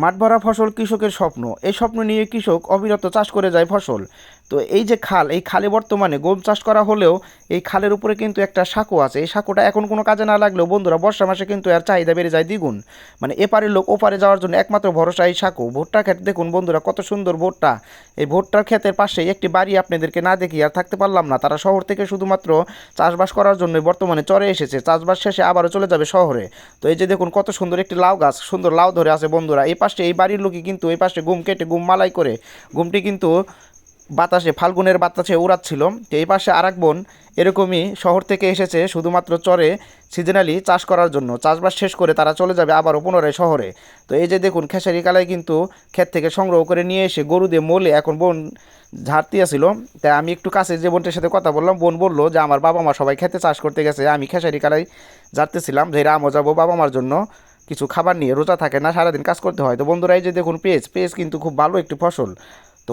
মাঠ ভরা ফসল কৃষকের স্বপ্ন। এই স্বপ্ন নিয়ে কৃষক অবিরত চাষ করে যায় ফসল। তো এই যে খাল, এই খালে বর্তমানে গম চাষ করা হলেও এই খালের উপরে কিন্তু একটা সাঁকো আছে। এই সাঁকোটা এখন কোনো কাজে না লাগলেও বন্ধুরা বর্ষা মাসে কিন্তু এর চাহিদা বেড়ে যায় দ্বিগুণ। মানে এপারের লোক ওপারে যাওয়ার জন্য একমাত্র ভরসা এই সাঁকো। ভুট্টা ক্ষেত দেখুন বন্ধুরা, কত সুন্দর ভুট্টা। এই ভুট্টার ক্ষেতের পাশে একটি বাড়ি আপনাদেরকে না দেখি আর থাকতে পারলাম না। তারা শহর থেকে শুধুমাত্র চাষবাস করার জন্য বর্তমানে চরে এসেছে, চাষবাস শেষে আবারও চলে যাবে শহরে। তো এই যে দেখুন কত সুন্দর একটি লাউ গাছ, সুন্দর লাউ ধরে আছে বন্ধুরা। এই পাশে এই বাড়ির লোকই কিন্তু এই পাশে গম কেটে গম মালাই করে গমটি কিন্তু বাতাসে, ফাল্গুনের বাতাসে উড়াচ্ছিল। তো এই পাশে আর এক বোন এরকমই শহর থেকে এসেছে শুধুমাত্র চরে সিজনালি চাষ করার জন্য। চাষবাস শেষ করে তারা চলে যাবে আবারও পুনরায় শহরে। তো এই যে দেখুন খেসারি কালাই কিন্তু ক্ষেত থেকে সংগ্রহ করে নিয়ে এসে গরু দিয়ে মোলে এখন বোন ঝাড়তে আসছিল। তাই আমি একটু কাছে যে বোনটার সাথে কথা বললাম, বোন বললো যে আমার বাবা মা সবাই খেতে চাষ করতে গেছে, আমি খেসারি কালাই ঝাড়তেছিলাম, যে আমও যাবো বাবা মার জন্য কিছু খাবার নিয়ে। রোজা থাকে না, সারাদিন কাজ করতে হয়। তো বন্ধুরা এই যে দেখুন পেঁয়াজ কিন্তু খুব ভালো একটি ফসল। তো